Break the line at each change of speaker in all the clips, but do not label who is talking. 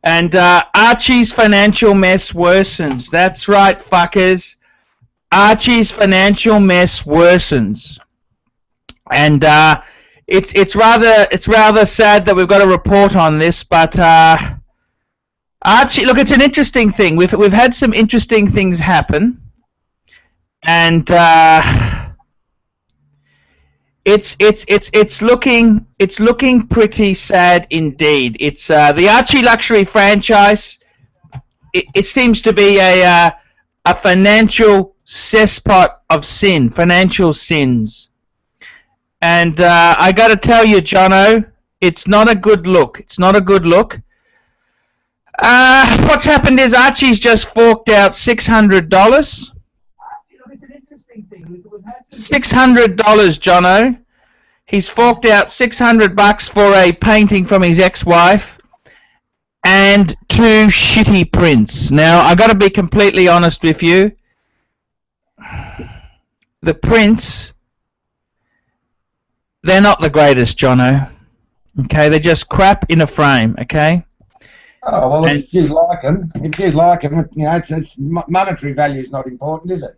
And Archie's financial mess worsens. That's right, fuckers. Archie's financial mess worsens. And it's rather sad that we've got to report on this, but Archie, look, it's an interesting thing. We've had some interesting things happen, and it's looking pretty sad indeed. It's the Archie luxury franchise. It seems to be a financial cesspot of sin, financial sins. And I got to tell you, Jono, it's not a good look. It's not a good look. What's happened is Archie's just forked out $600. It's an interesting thing. $600, Jono. He's forked out $600 for a painting from his ex-wife and 2 shitty prints. Now, I got to be completely honest with you. The prints, they're not the greatest, Jono. Okay, they're just crap in a frame. Okay.
Oh well, if you like them, you know, it's monetary value is not important, is it?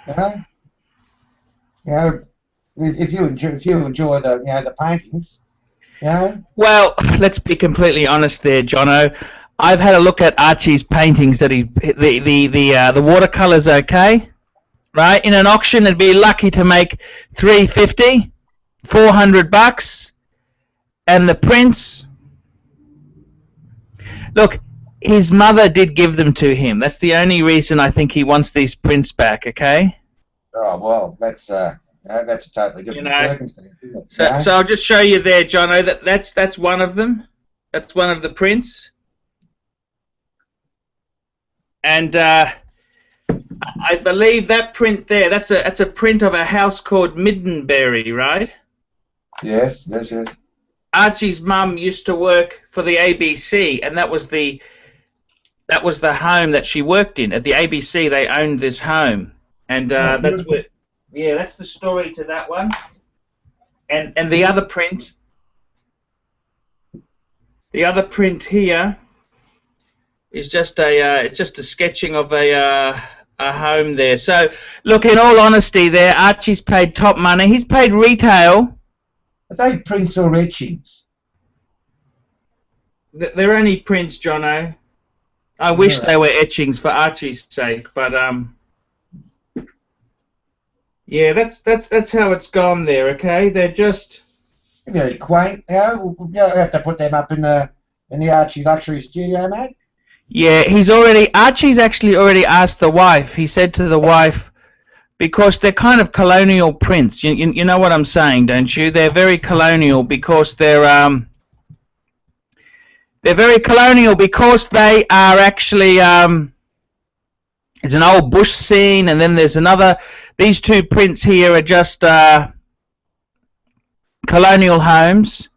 You know, if you enjoy the the paintings,
Well, let's be completely honest there, Jono. I've had a look at Archie's paintings that the watercolors, okay, right? In an auction, it'd be lucky to make $350, $400, and the prints. Look, his mother did give them to him. That's the only reason I think he wants these prints back, okay?
Oh, well, that's a totally different circumstance, isn't it?
So I'll just show you there, Jono, that's one of them. That's one of the prints. And I believe that print there, that's a print of a house called Middenberry, right?
Yes.
Archie's mum used to work for the ABC, and that was the home that she worked in. At the ABC, they owned this home, and that's what. Yeah, that's the story to that one. And the other print, here is just a sketching of a home there. So look, in all honesty, there, Archie's paid top money. He's paid retail.
Are they prints or etchings?
They're only prints, Jono. I wish they were etchings for Archie's sake, but yeah, that's how it's gone there. Okay, they're just
very quaint. You have to put them up in the Archie luxury studio, mate.
Yeah, Archie's actually already asked the wife. He said to the wife, because they're kind of colonial prints. You know what I'm saying, don't you? They're very colonial because they're very colonial because they are actually it's an old bush scene, and then there's another. These 2 prints here are just colonial homes,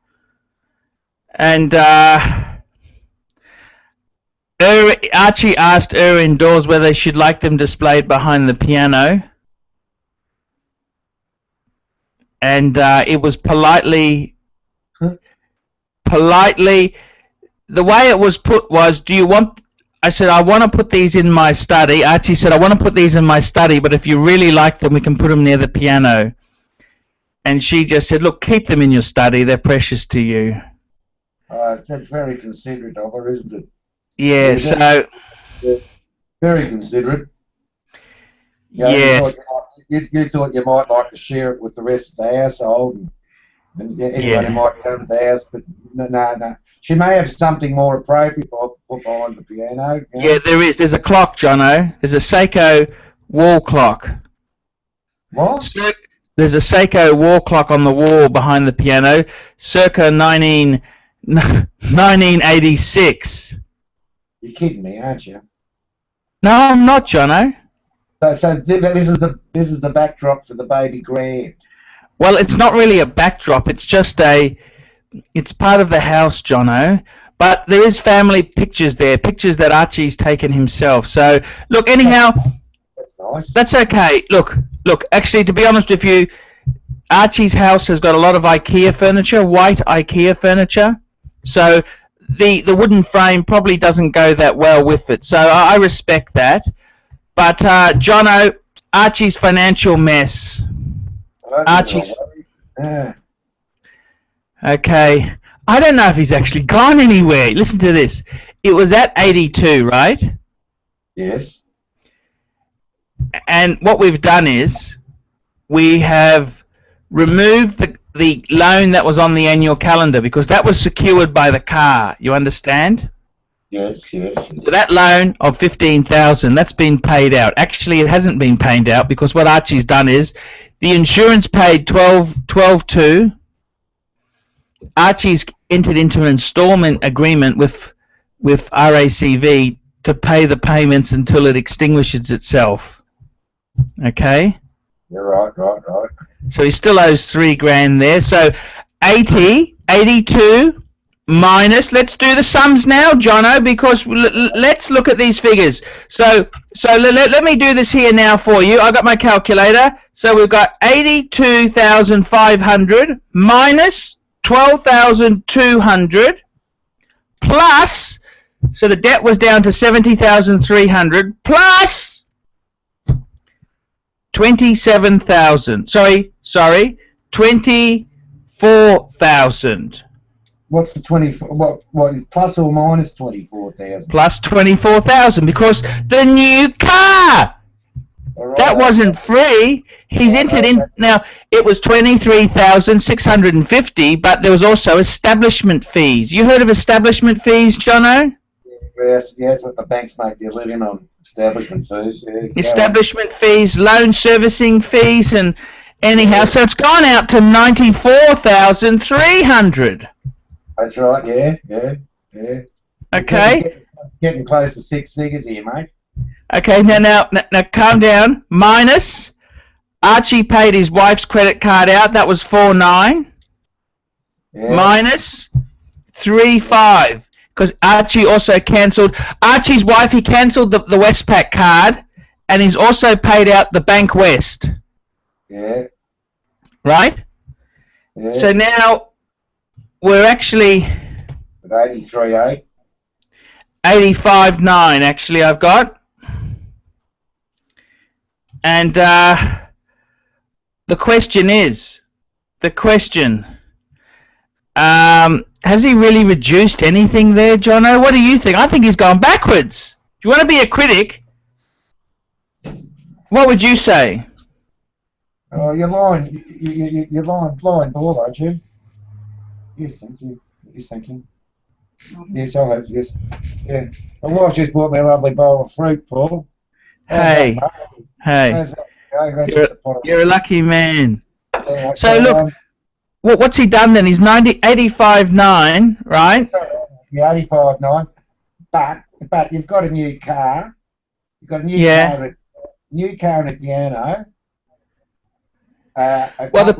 and Archie asked her indoors whether she'd like them displayed behind the piano. And it was politely, the way it was put was, do you want, I said, I want to put these in my study. Archie said, I want to put these in my study, but if you really like them, we can put them near the piano. And she just said, look, keep them in your study. They're precious to you.
That's very considerate of her, isn't it?
Yeah, so...
Very considerate.
Yes.
You thought you might like to share it with the rest of the household, and anybody might come to the house, but no. She may have something more appropriate put behind the piano.
Yeah, there is. There's a clock, Jono. There's a Seiko wall clock.
What?
There's a Seiko wall clock on the wall behind the piano, circa 1986.
You're kidding me, aren't you?
No, I'm not, Jono.
So this is the backdrop for the baby grand.
Well, it's not really a backdrop. It's just it's part of the house, Jono. But there is family pictures there, pictures that Archie's taken himself. So look, anyhow,
that's nice.
That's okay. Look. Actually, to be honest with you, Archie's house has got a lot of IKEA furniture, white IKEA furniture. So the wooden frame probably doesn't go that well with it. So I respect that. But Jono, Archie's financial mess. Archie's.
Yeah.
Okay. I don't know if he's actually gone anywhere. Listen to this. It was at 82, right?
Yes.
And what we've done is we have removed the loan that was on the annual calendar because that was secured by the car. You understand?
Yes.
So that loan of 15,000, that's been paid out. Actually, it hasn't been paid out because what Archie's done is the insurance paid 12.2. Archie's entered into an installment agreement with RACV to pay the payments until it extinguishes itself. Okay?
You're right.
So he still owes $3,000 there. So 82 minus, let's do the sums now, Jono, because let's look at these figures. So let me do this here now for you. I got my calculator. So we've got 82,500 minus 12,200 plus, so the debt was down to 70,300 plus 27,000. Sorry, 24,000.
What's the 24? What is plus or minus 24,000?
Plus 24,000 because the new car. Right. That wasn't free. He's entered in. Now it was 23,650, but there was also establishment fees. You heard of establishment fees, Jono?
Yes, that's what the banks make their living on. Establishment fees. Yeah,
establishment fees, loan servicing fees, and anyhow, so it's gone out to 94,300.
That's right. Yeah.
Okay.
Getting close to six figures here, mate.
Okay, now calm down. Minus, Archie paid his wife's credit card out. That was 4,900. Yeah. Minus 3,500 because Archie also cancelled. Archie's wife, he cancelled the Westpac card, and he's also paid out the Bank West.
Yeah.
Right. Yeah. So now we're actually
at 83,800.
85,900 actually I've got. And the question is, has he really reduced anything there, Jono? What do you think? I think he's gone backwards. If you want to be a critic, what would you say?
Oh, you're lying. You're lying ball, aren't you? Yes, thank you. Yes, thank you. Yes, I'll have, yes. Yeah. My wife just bought me a lovely bowl of fruit, Paul.
Hey. You're a lucky man. Yeah, so look, what's he done then? He's 85,900, right?
Yeah, 85,900. But you've got a new car. You've got a new car and a piano.
Well, the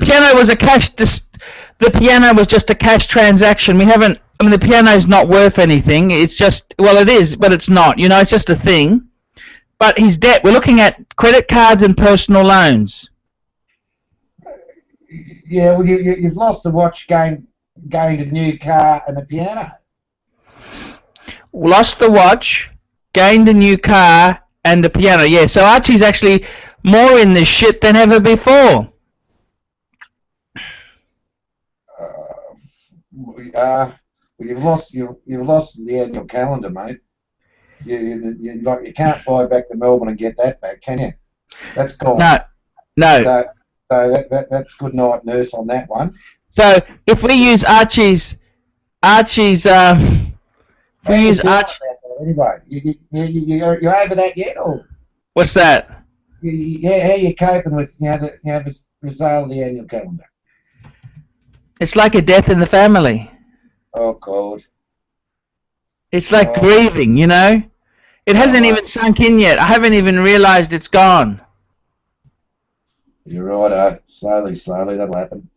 piano was a cash. The piano was just a cash transaction. We haven't. I mean, the piano's not worth anything. It's just. Well, it is, but it's not. You know, it's just a thing. But his debt. We're looking at credit cards and personal loans.
Yeah, well, you've lost the watch, gained a new car and a piano.
Lost the watch, gained a new car and a piano. Yeah. So Archie's actually more in this shit than ever before.
You've lost the annual calendar, mate. You can't fly back to Melbourne and get that back, can you? That's gone.
No.
So that's good night, nurse, on that one.
So if we use Archie's,
anyway, you're over that yet, or
what's that?
How are you coping with the resale of the annual calendar?
It's like a death in the family.
Oh God.
It's like grieving, you know. It hasn't even sunk in yet. I haven't even realised it's gone.
You're right, slowly that'll happen.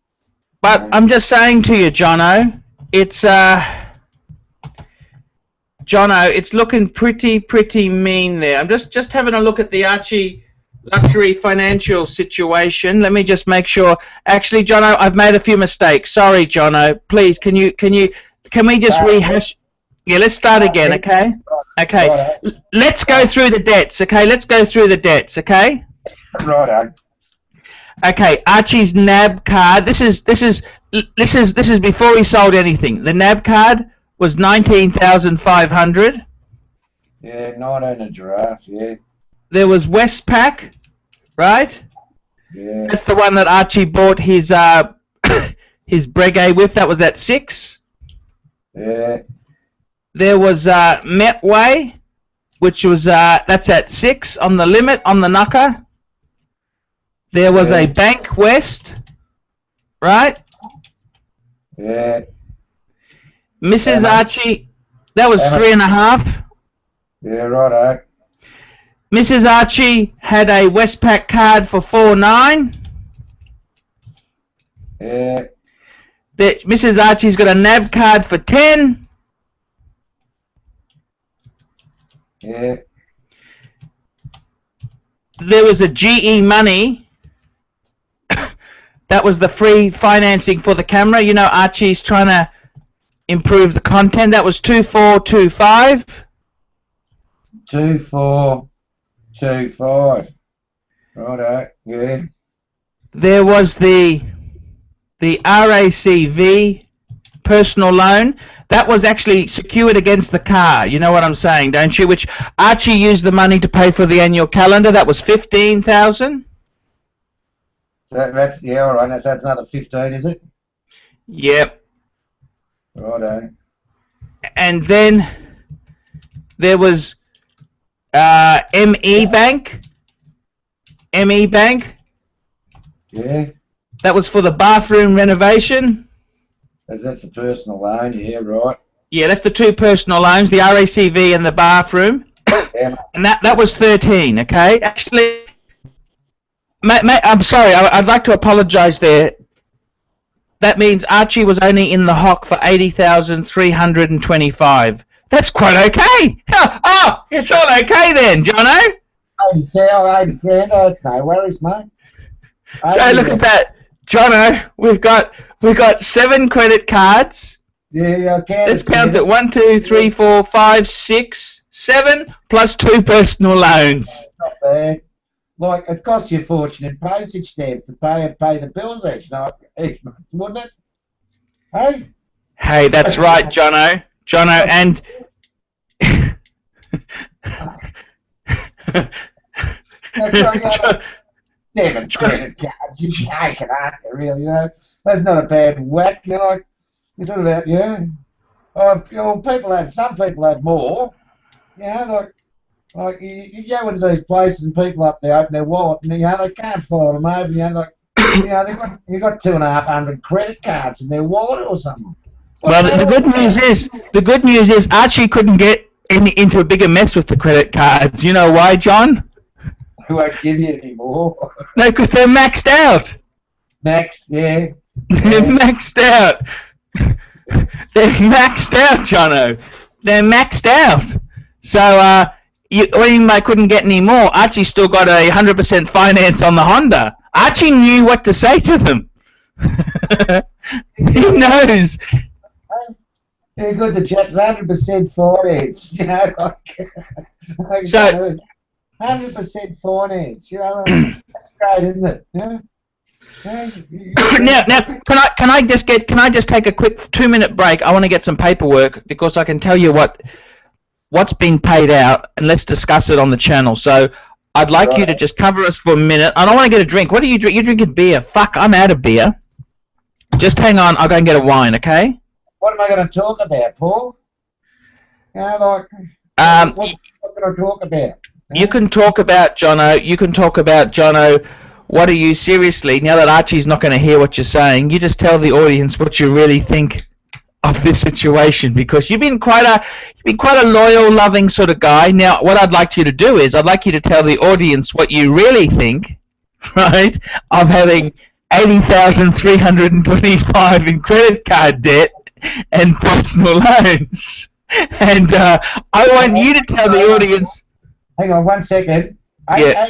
But I'm just saying to you, Jono, it's looking pretty mean there. I'm just having a look at the Archie luxury financial situation. Let me just make sure. Actually, Jono, I've made a few mistakes. Sorry, Jono. Please, can you? can we just rehash? Yeah, let's start again, okay? Okay, let's go through the debts, okay? Let's go through the debts, okay?
Righto.
Okay, Archie's NAB card. This is before he sold anything. The NAB card was 19,500.
Yeah, 19 a giraffe. Yeah.
There was Westpac, right?
Yeah.
That's the one that Archie bought his his Breguet with. That was at 6.
Yeah.
There was Metway, which was that's at 6 on the limit on the knocker. There was a Bank West, right?
Yeah.
Mrs. Archie, that was 3.5.
Yeah, righto.
Mrs. Archie had a Westpac card for 4.9.
Yeah.
Mrs. Archie's got a NAB card for 10.
Yeah.
There was a GE Money. That was the free financing for the camera. You know, Archie's trying to improve the content. That was 2425.
2425. Righto. Yeah.
There was the RACV personal loan. That was actually secured against the car. You know what I'm saying, don't you? Which Archie used the money to pay for the annual calendar. That was 15,000.
So that's all right. That's another 15, is it?
Yep.
Righto.
And then there was ME Bank. ME Bank.
Yeah.
That was for the bathroom renovation.
That's a personal loan, yeah, right.
Yeah, that's the two personal loans, the RACV and the bathroom.
Yeah.
And that was 13, okay? Actually, I'm sorry, I'd like to apologise there. That means Archie was only in the hock for 80,325. That's quite okay. Oh, it's all okay then, Jono.
80 grand, that's no worries, mate.
So look at that, Jono. We've got 7 credit cards.
Yeah, okay.
Let's count it. 1, 2, 3, 4, 5, 6, 7 plus 2 personal loans.
Not bad. Like, it costs you a fortune in postage stamps to pay the bills each month, wouldn't it? Hey?
Hey, that's right, Jono. Jono, and...
That's 7 credit cards, you're shaking, aren't you, really, you know? That's not a bad whack, you know? It's not about, yeah. You know, some people have more, you know, like you go into these places and people up there open their wallet and, you know, they can't fold them over, you know, like, you know, they've got 2,500 credit cards in their wallet or something.
Well, the good news is Archie couldn't get into a bigger mess with the credit cards. You know why, John?
Who won't give you any more?
No, because they're maxed out.
Next, yeah.
They're maxed out. They're maxed out, Jono. They're maxed out. So, when they couldn't get any more, Archie still got a 100% finance on the Honda. Archie knew what to say to them. He knows.
Yeah, good. The chap's 100% finance. You know, like
So
100% finance. You know, that's great, isn't it? Yeah.
Now, can I just take a quick 2-minute break? I want to get some paperwork because I can tell you what's been paid out, and let's discuss it on the channel. So I'd like you to just cover us for a minute. I don't want to get a drink. What do you drink? You're drinking beer. Fuck, I'm out of beer. Just hang on. I'll go and get a wine, okay?
What am I going to talk about, Paul? You know, like, what can I talk about?
You can talk about Jono. You can talk about Jono. What are you seriously? Now that Archie's not going to hear what you're saying, you just tell the audience what you really think of this situation, because you've been quite a loyal, loving sort of guy. Now, what I'd like you to do is I'd like you to tell the audience what you really think, right, of having 80,325 in credit card debt and personal loans. And I want you to tell the audience.
Hang on 1 second.
Yeah.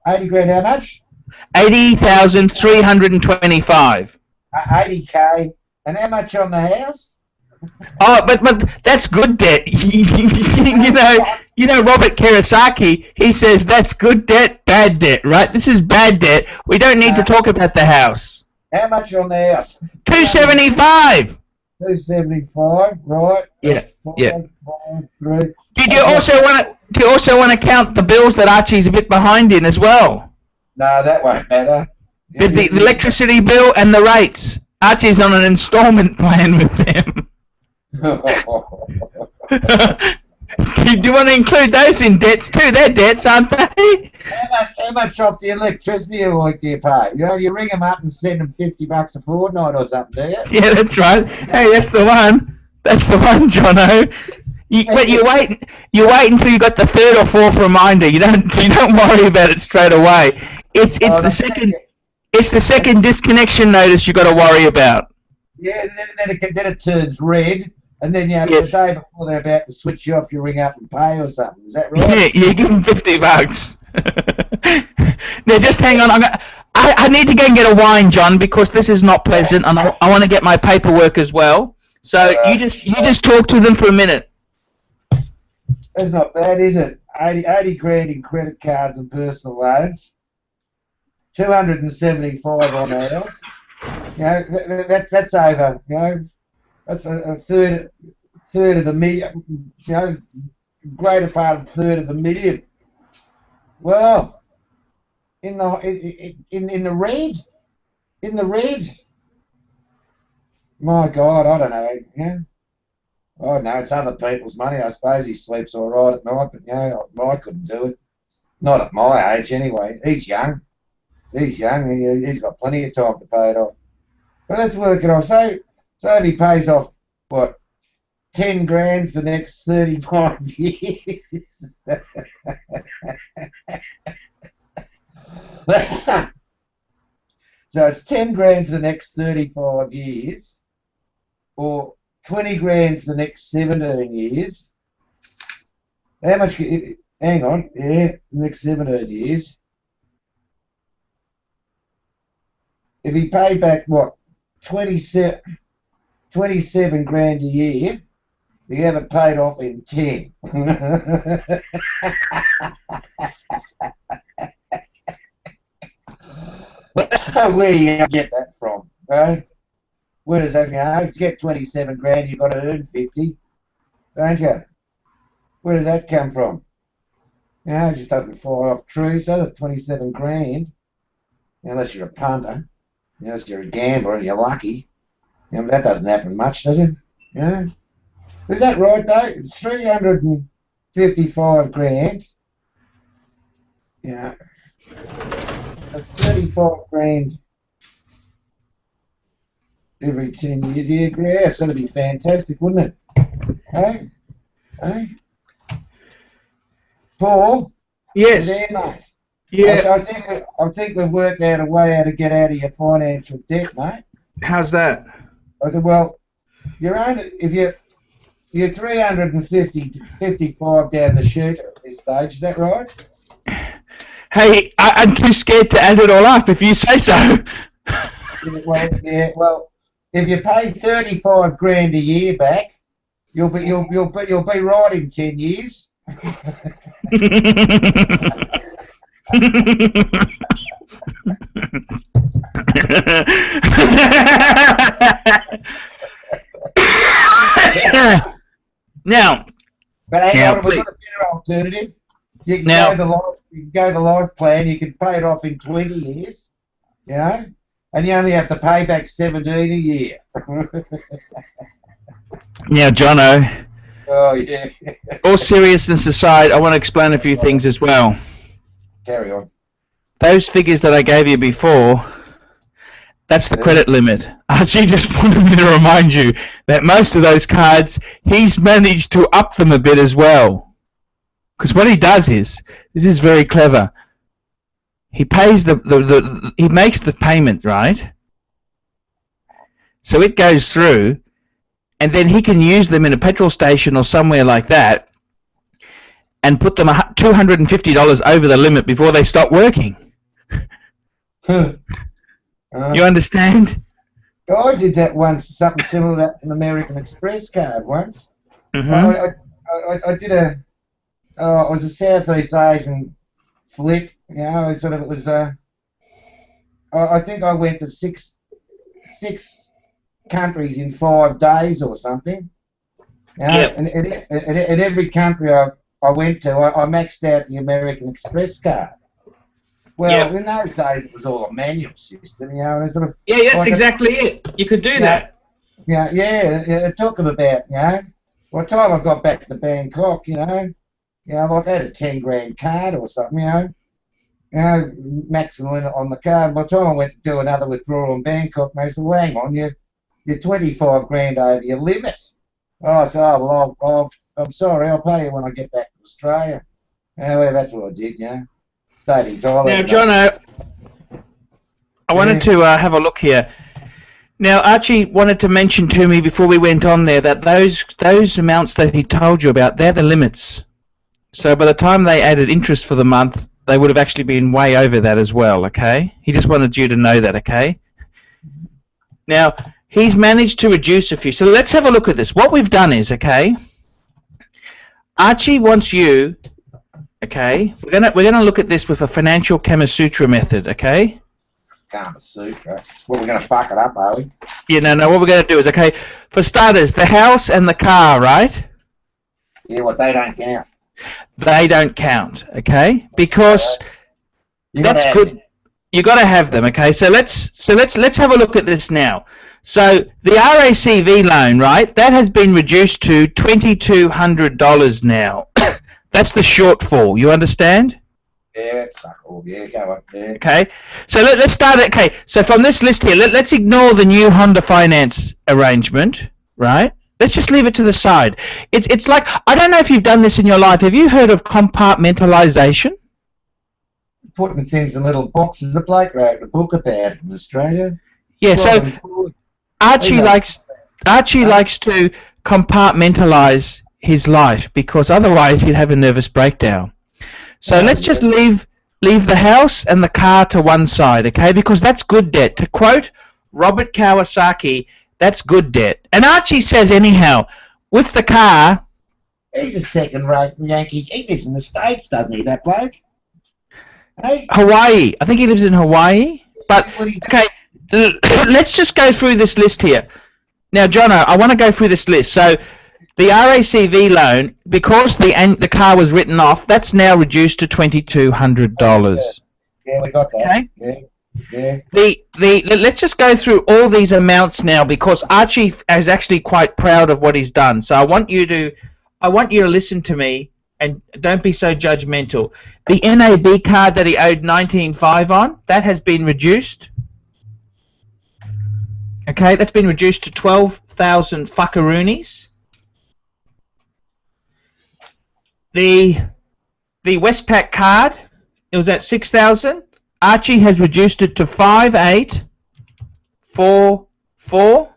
80 grand, how much?
80,325.
80K. And how much on the house?
Oh, but that's good debt. Robert Kiyosaki. He says that's good debt, bad debt, right? This is bad debt. We don't need to talk about the house.
How much on the house?
$275.
275, right?
Yeah, yeah.
5, 3.
Do you also want to count the bills that Archie's a bit behind in as well?
No, that won't matter.
There's the electricity bill and the rates. Archie's on an installment plan with them. Do you want to include those in debts too? They're debts, aren't they?
How much off the electricity do you pay? You ring them up and send them $50 a fortnight or something, do you?
Yeah, that's right. Hey, that's the one. That's the one, Jono. But you wait until you got the third or fourth reminder. You don't worry about it straight away. It's the second disconnection notice you got to worry about.
Yeah, then it turns red, and then the day before they're about to switch you off, you ring up and pay or something. Is that right?
Yeah, you give them $50. Now just hang on. I need to go and get a wine, John, because this is not pleasant, and I want to get my paperwork as well. So you just talk to them for a minute.
That's not bad, is it? 80 grand in credit cards and personal loans. 275 on ours. That's over. That's a third of the million. Greater part of a third of the million. Well, in the red. My God, I don't know. Yeah. Oh no, it's other people's money. I suppose he sleeps all right at night, but I couldn't do it. Not at my age, anyway. He's young. He's got plenty of time to pay it off. But let's work it off. So if he pays off what, 10 grand for the next 35 years. So it's 10 grand for the next 35 years, or 20 grand for the next 17 years. How much? Hang on. Yeah, the next 17 years. If he paid back, what, 27 grand a year, he have it paid off in 10. Where do you get that from, right? Where does that go? To get 27 grand, you've got to earn 50, don't you? Where does that come from? It just doesn't fly off trees, does it? 27 grand, unless you're a punter, unless you're a gambler and you're lucky. That doesn't happen much, does it? Yeah. Is that right, though? It's 355 grand. That's 35 grand every 10 years. Yeah, grass. That'd be fantastic, wouldn't it? Hey? Paul?
Yes.
There, mate.
Yeah.
I think we've worked out a way how to get out of your financial debt, mate.
How's that?
I said, well, if you're 355 down the chute at this stage, is that right?
Hey, I'm too scared to add it all up. If you say so.
Well, if you pay 35 grand a year back, you'll be right in 10 years.
Now,
but hang on, we've got a better alternative. You can go the life plan. You can pay it off in 20 years, and you only have to pay back 17 a year.
Now, Jono.
Oh yeah.
All seriousness aside, I want to explain a few things as well.
Carry on.
Those figures that I gave you before, that's the credit limit. Archie just wanted me to remind you that most of those cards, he's managed to up them a bit as well. Because what he does is, this is very clever. He pays he makes the payment, right? So it goes through, and then he can use them in a petrol station or somewhere like that, and put them $250 over the limit before they stop working. You understand?
I did that once, something similar to that from American Express card once.
Mm-hmm.
I did it was a Southeast Asian flick, you know, it was, I think I went to six countries in 5 days or something. You know,
Yep.
and in every country I went to, I maxed out the American Express card. Well,
Yep.
in those days it was all a manual system, you know, and sort of.
Yeah, that's
like
exactly it. You could do that.
Yeah, it took them about, you know, by the time I got back to Bangkok, like I had a 10 grand card or something, maximum limit on the card. By the time I went to do another withdrawal in Bangkok, they said, well, hang on, you're 25 grand over your limit. I said, oh, well, I'm sorry, I'll pay you when I get back to Australia. Well, that's what I did, Stayed in Thailand.
Now, Jono, I wanted to have a look here. Now, Archie wanted to mention to me before we went on there that those amounts that he told you about, they're the limits. So by the time they added interest for the month, they would have actually been way over that as well, okay? He just wanted you to know that, okay? Now, he's managed to reduce a few. So let's have a look at this. What we've done is, okay, Archie wants you, okay, we're gonna look at this with a financial Kama Sutra method, okay?
Kama Sutra? Well, we're going to fuck it up, are we?
Yeah, no, what we're going to do is, okay, for starters, the house and the car, right?
Yeah, well, they don't count.
They don't count, okay? Because that's good. You got to have them, okay? So let's have a look at this now. So the RACV loan, right? That has been reduced to $2,200 now. That's the shortfall. You understand?
Yeah, that's fuck all. Yeah, go on. Yeah.
Okay. So let's start. Okay. So from this list here, let's ignore the new Honda Finance arrangement, right? Let's just leave it to the side. It's like, I don't know if you've done this in your life. Have you heard of compartmentalization?
Putting things in little boxes. The bloke wrote a book about it in Australia.
Yeah. So Archie likes to compartmentalize his life because otherwise he'd have a nervous breakdown. So let's just leave the house and the car to one side, okay? Because that's good debt. To quote Robert Kawasaki, that's good debt. And Archie says anyhow, with the car...
He's a second-rate Yankee. He lives in the States, doesn't he, that bloke? Hey?
Hawaii. I think he lives in Hawaii. But, okay, let's just go through this list here. Now, Jono, I want to go through this list. So... the RACV loan, because the car was written off, that's now reduced to $2,200.
Yeah, we got that. Okay. Yeah.
Let's just go through all these amounts now because Archie is actually quite proud of what he's done. So I want you to listen to me and don't be so judgmental. The NAB card that he owed $19,500 on, that has been reduced. Okay, that's been reduced to 12,000 fuckaroonies. The Westpac card, it was at 6,000. Archie has reduced it to 5,844.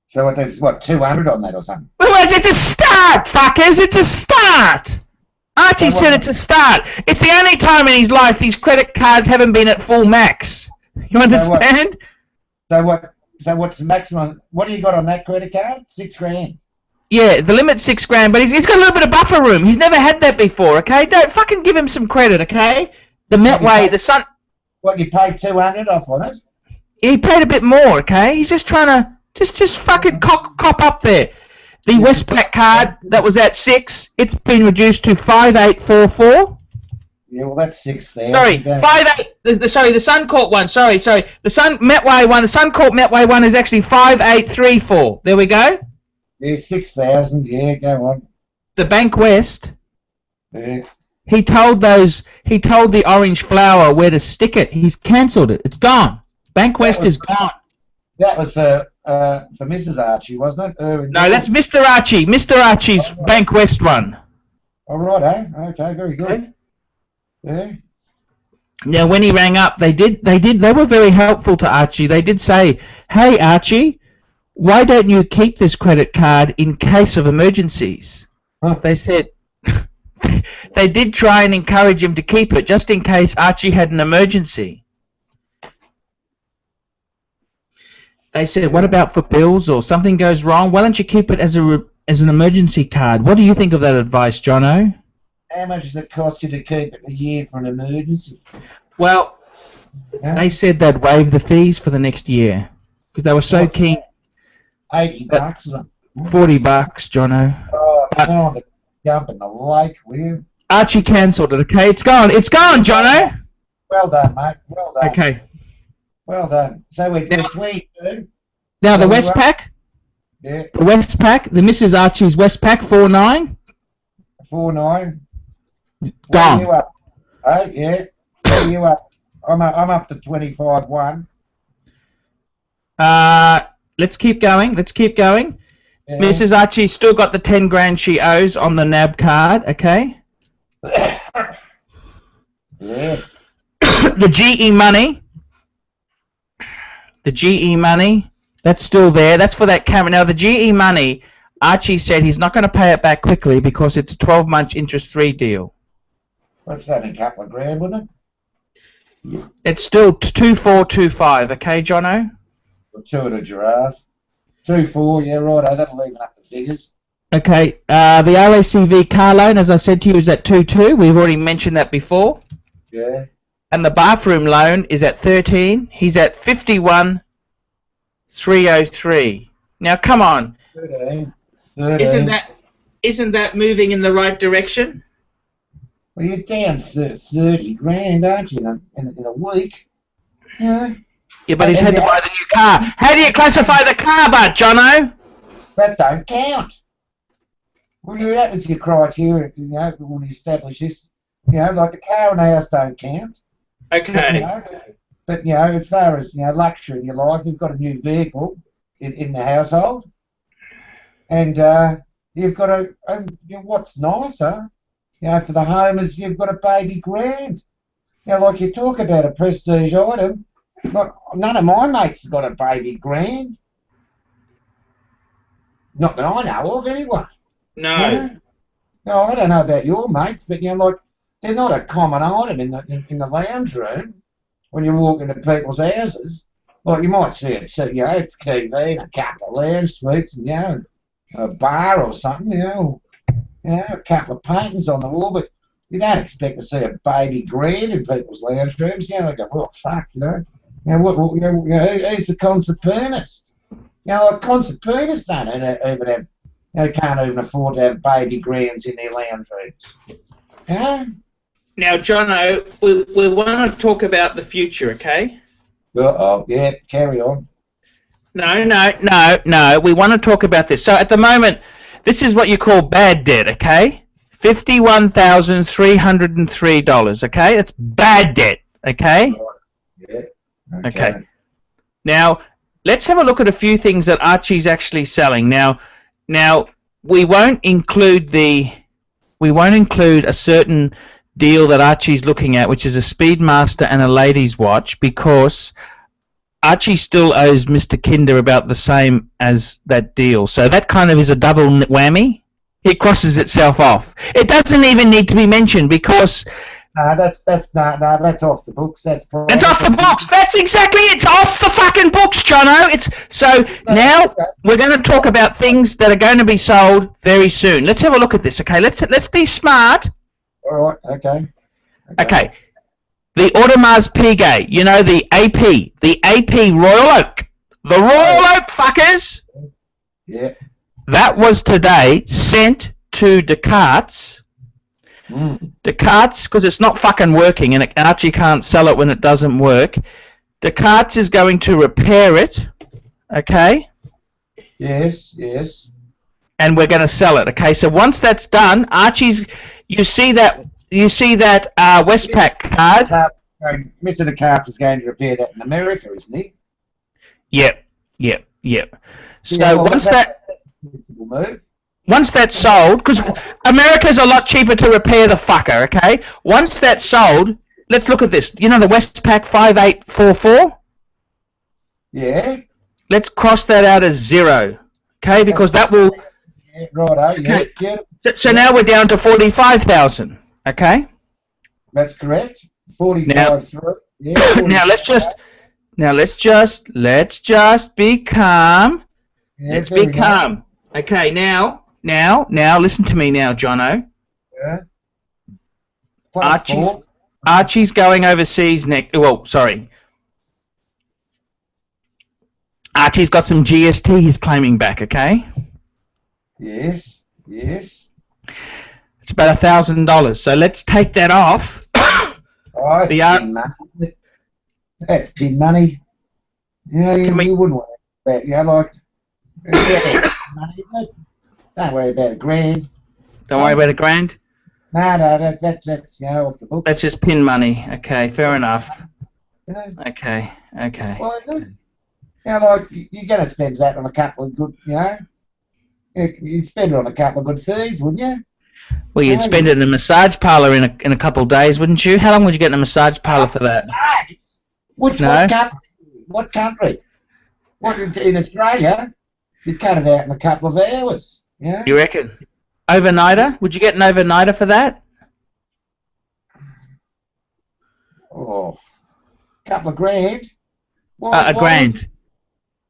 So there's 200 on that or something?
Well, it's a start, fuckers. It's a start. Archie said it's a start. It's the only time in his life these credit cards haven't been at full max. You understand?
So what's the maximum? What do you got on that credit card? 6 grand.
Yeah, the limit's 6 grand, but he's got a little bit of buffer room. He's never had that before, okay? Don't fucking give him some credit, okay? The Metway, the Sun...
What, you paid 200 off on it?
He paid a bit more, okay? He's just trying to... Just fucking cop up there. The Westpac card that was at 6, it's been reduced to 5,844.
Yeah, well, that's 6 there.
Sorry, 5,8... Sorry, the Suncorp one. Sorry. The Metway one, the Suncorp Metway one is actually 5,834. There we go.
Yeah, 6,000. Yeah, go on.
The Bank West.
Yeah.
He told the Orange Flower where to stick it. He's cancelled it. It's gone. Bank West is gone.
That was for Mrs. Archie, wasn't it?
No, that's Mr. Archie. Mr. Archie's Bank West one.
All right, eh? Okay, very good. Okay. Yeah.
Now, when he rang up, they were very helpful to Archie. They did say, "Hey, Archie, why don't you keep this credit card in case of emergencies?"
Huh.
They said they did try and encourage him to keep it just in case Archie had an emergency. They said, what about for bills or something goes wrong? Why don't you keep it as an emergency card? What do you think of that advice, Jono?
How much does it cost you to keep it a year for an emergency?
Well, they said they'd waive the fees for the next year because they were so keen.
$80 or something.
$40, Jono.
Oh, tell them to jump in the lake, will you?
Archie cancelled it, okay? It's gone, Jono!
Well done, mate. Well done.
Okay.
Well done. So we're 22.
Now the Westpac?
Yeah.
The Westpac, the Mrs. Archie's Westpac, 4.9.
4.9.
Gone.
Where are you up? Oh, yeah. Where are you up? I'm up to 25.1.
Let's keep going.
Yeah.
Mrs. Archie's still got the 10 grand she owes on the NAB card, okay?
Yeah.
The GE money, that's still there. That's for that camera. Now, the GE money, Archie said he's not going to pay it back quickly because it's a 12-month interest-free deal.
What's that, a couple of grand, wouldn't it?
It's still 2425, okay, Jono?
Two at a giraffe. 2.4, yeah, right. That'll even up the figures.
Okay, the RACV car loan, as I said to you, is at 2.2. We've already mentioned that before.
Yeah.
And the bathroom loan is at 13. He's at 51,303. Now, come on.
13.
Isn't that moving in the right direction?
Well, you're down 30 grand, aren't you, in a week? Yeah.
Yeah, but he's had to buy the new car. How do you classify the car, Jono?
That don't count. Well, that was your criteria, when you establish this. Like the car and the house don't count.
Okay.
But as far as luxury in your life, you've got a new vehicle in the household, and you've got what's nicer, for the home is you've got a baby grand. Like you talk about a prestige item, but none of my mates have got a baby grand. Not that I know of, anyway.
No.
No, I don't know about your mates, but like they're not a common item in the lounge room when you walk into people's houses. Like you might see a TV and a couple of lounge suites and a bar or something, a couple of paintings on the wall, but you don't expect to see a baby grand in people's lounge rooms. They go, well, fuck, who's the concertpianist? Like concertpianists don't even have. They can't even afford to have baby grands in their lounge rooms.
Now, Jono, we want to talk about the future, okay?
Yeah, carry on.
No. We want to talk about this. So at the moment, this is what you call bad debt, okay? $51,303, okay? That's bad debt, okay?
Yeah.
Okay. Now, let's have a look at a few things that Archie's actually selling. Now, we won't include a certain deal that Archie's looking at, which is a Speedmaster and a ladies' watch, because Archie still owes Mr. Kinder about the same as that deal. So that kind of is a double whammy. It crosses itself off. It doesn't even need to be mentioned because...
No, that's off the books. It's
off the books. That's exactly it. It's off the fucking books, Jono. Now we're going to talk about things that are going to be sold very soon. Let's have a look at this, okay? Let's be smart.
All right. Okay.
The Audemars Piguet, the AP Royal Oak, the Royal Oak fuckers.
Yeah.
That was today sent to Descartes. Descartes, because it's not fucking working and Archie can't sell it when it doesn't work. Descartes is going to repair it, okay?
Yes.
And we're going to sell it, okay? So once that's done, Archie's, you see that Westpac card?
Mr. Descartes is going to repair that in America, isn't he?
Yep. So once
move.
Once that's sold, because America's a lot cheaper to repair the fucker, okay? Once that's sold, let's look at this. The Westpac 5844?
Yeah.
Let's cross that out as 0, okay? Because that will...
Yeah, righto,
okay.
Yeah.
So now we're down to 45,000, okay?
That's correct. 45
now,
through. Yeah,
now let's just Now let's just be calm.
Yeah,
Let's
fair
be
enough.
calm. Okay, now, listen to me now, Jono.
Yeah. Plus four.
Archie's going overseas next. Well, sorry. Archie's got some GST he's claiming back, okay?
Yes. Yes.
It's about $1,000. So let's take that off.
Oh, that's pin money. That's pin money. Yeah, you wouldn't worry about, like, money, don't worry about $1,000.
Don't worry about $1,000?
No, that's off the book.
That's just pin money. Okay, fair enough.
You know?
Okay.
Well, like, you're going to spend that on a couple of good, you'd spend it on a couple of good fees, wouldn't you?
Well, you'd spend it in a massage parlour in a couple of days, wouldn't you? How long would you get in a massage parlour for that?
What country? What, in Australia, you'd cut it out in a couple of hours. Yeah?
You reckon? Overnighter? Would you get an overnighter for that?
Oh, a couple of grand.
$1,000.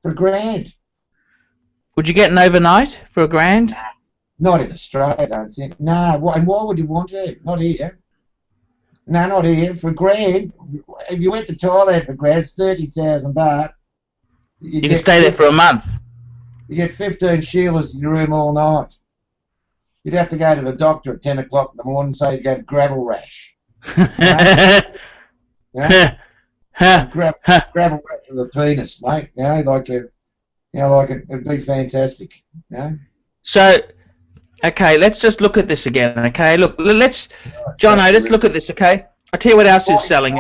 For $1,000.
Would you get an overnight for $1,000?
Not in Australia, I don't think. No, and why would you want to? Not here. No, not here. For $1,000, if you went to Thailand for $1,000, it's 30,000 baht.
You can stay there for a month.
You get 15 Sheilas in your room all night. You'd have to go to the doctor at 10 o'clock in the morning and say you have gravel rash. Gravel rash of the penis, mate. It'd be fantastic.
So, okay, let's just look at this again. Okay, look, let's look at this. Okay, I'll tell you what else is selling.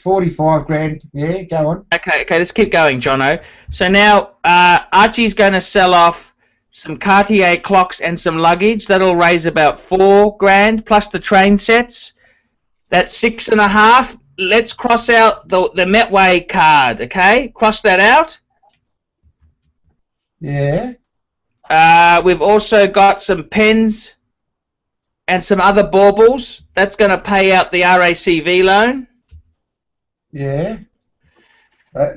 45 grand. Yeah, go on.
Okay, let's keep going, Jono. So now Archie's going to sell off some Cartier clocks and some luggage. That'll raise about $4,000 plus the train sets. That's 6.5. Let's cross out the Metway card. Okay, cross that out.
Yeah.
We've also got some pens and some other baubles. That's going to pay out the RACV loan.
Yeah.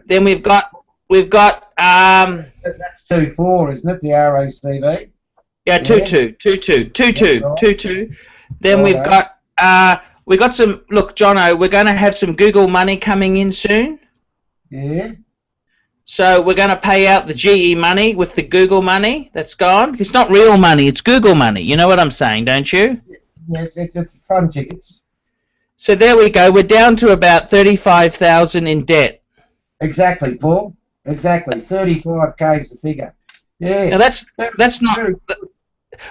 Then we've got
that's 2.4, isn't it? The RACV.
Yeah, 2.2. Then we've got some. Look, Jono, we're going to have some Google money coming in soon.
Yeah.
So we're going to pay out the GE money with the Google money that's gone. It's not real money; it's Google money. You know what I'm saying, don't you?
Yes, it's fun tickets.
So there we go. We're down to about 35,000 in debt.
Exactly, Paul. Exactly. 35K is the figure. Yeah.
Now that's not.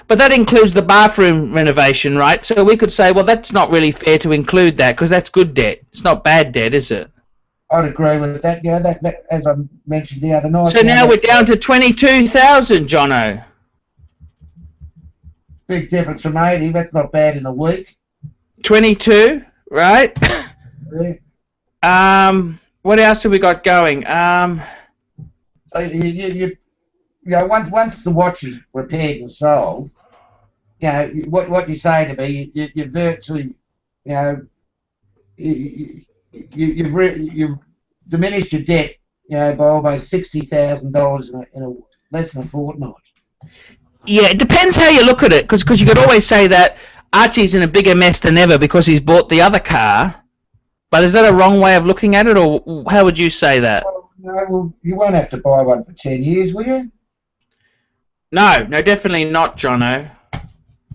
But that includes the bathroom renovation, right? So we could say, well, that's not really fair to include that because that's good debt. It's not bad debt, is it?
I'd agree with that. Yeah, that as I mentioned the other night.
So now we're down to 22,000, Jono.
Big difference from 80. That's not bad in a week.
22, right?
Yeah.
What else have we got going?
So once the watch is repaired and sold, what you say to me, you virtually, you've diminished your debt, by almost $60,000 in less than a fortnight.
Yeah, it depends how you look at it, because you could always say that Archie's in a bigger mess than ever because he's bought the other car. But is that a wrong way of looking at it, or how would you say that?
No, you won't have to buy one for 10 years, will you?
No, definitely not, Jono.